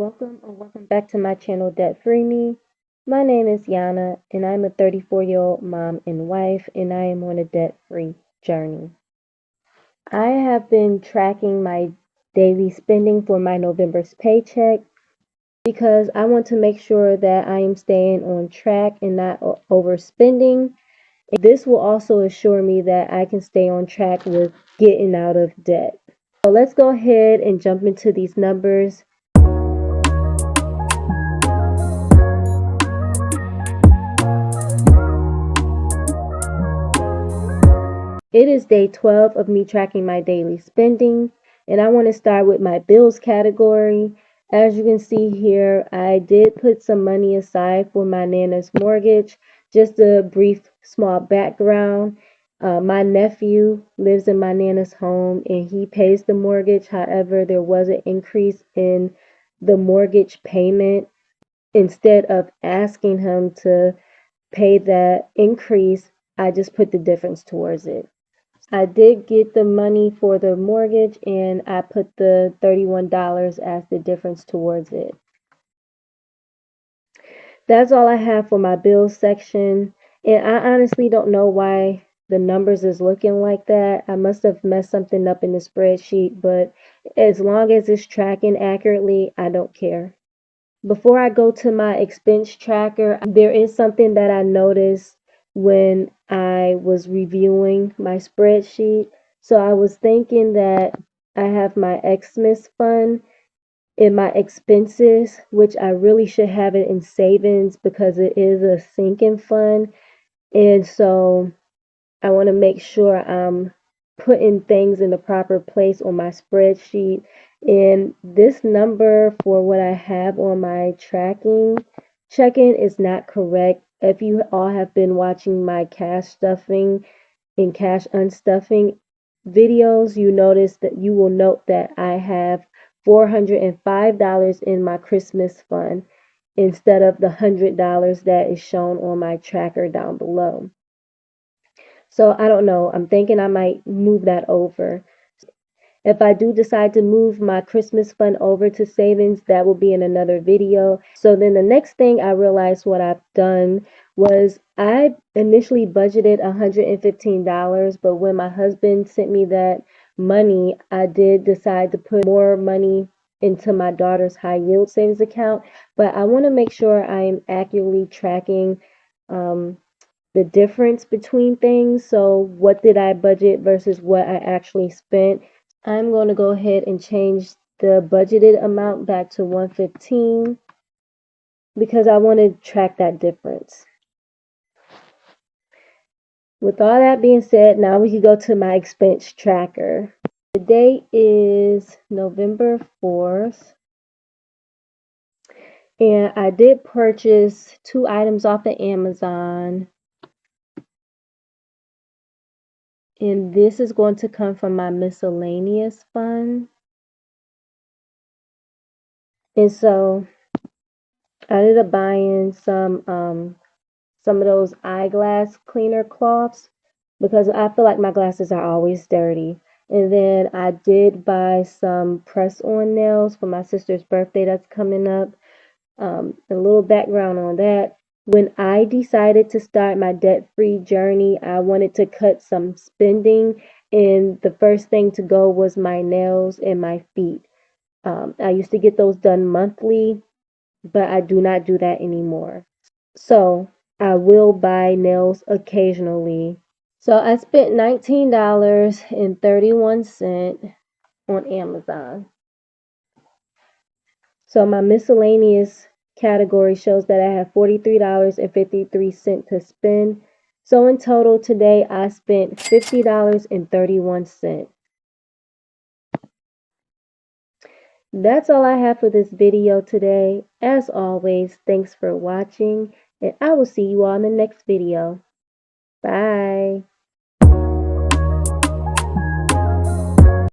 Welcome back to my channel, Debt Free Me. My name is Yana, and I'm a 34-year-old mom and wife, and I am on a debt-free journey. I have been tracking my daily spending for my November's paycheck because I want to make sure that I am staying on track and not overspending. This will also assure me that I can stay on track with getting out of debt. So let's go ahead and jump into these numbers. It is day 12 of me tracking my daily spending, and I want to start with my bills category. As you can see here, I did put some money aside for my Nana's mortgage. Just a brief small background. My nephew lives in my Nana's home and he pays the mortgage. However, there was an increase in the mortgage payment. Instead of asking him to pay that increase, I just put the difference towards it. I did get the money for the mortgage and I put the $31 as the difference towards it. That's all I have for my bills section. And I honestly don't know why the numbers is looking like that. I must have messed something up in the spreadsheet, but as long as it's tracking accurately, I don't care. Before I go to my expense tracker, there is something that I noticed when I was reviewing my spreadsheet. So I was thinking that I have my Xmas fund in my expenses, which I really should have it in savings because it is a sinking fund. And so I want to make sure I'm putting things in the proper place on my spreadsheet. And this number for what I have on my check-in is not correct. If you all have been watching my cash stuffing and cash unstuffing videos, you will note that I have $405 in my Christmas fund instead of the $100 that is shown on my tracker down below. So I don't know. I'm thinking I might move that over. If I do decide to move my Christmas fund over to savings, that will be in another video. So then the next thing I realized what I've done was I initially budgeted $115, but when my husband sent me that money, I did decide to put more money into my daughter's high yield savings account. But I want to make sure I am accurately tracking the difference between things. So what did I budget versus what I actually spent? I'm going to go ahead and change the budgeted amount back to 115 because I want to track that difference. With all that being said, now we can go to my expense tracker. The date is November 4th. And I did purchase 2 items off of Amazon. And this is going to come from my miscellaneous fund. And so I ended up buying some of those eyeglass cleaner cloths because I feel like my glasses are always dirty. And then I did buy some press-on nails for my sister's birthday that's coming up. A little background on that. When I decided to start my debt-free journey, I wanted to cut some spending, and the first thing to go was my nails and my feet. I used to get those done monthly, but I do not do that anymore. So I will buy nails occasionally. So I spent $19.31 on Amazon. So my miscellaneous category shows that I have $43.53 to spend. So in total today I spent $50.31. That's all I have for this video today. As always, thanks for watching, and I will see you all in the next video. Bye.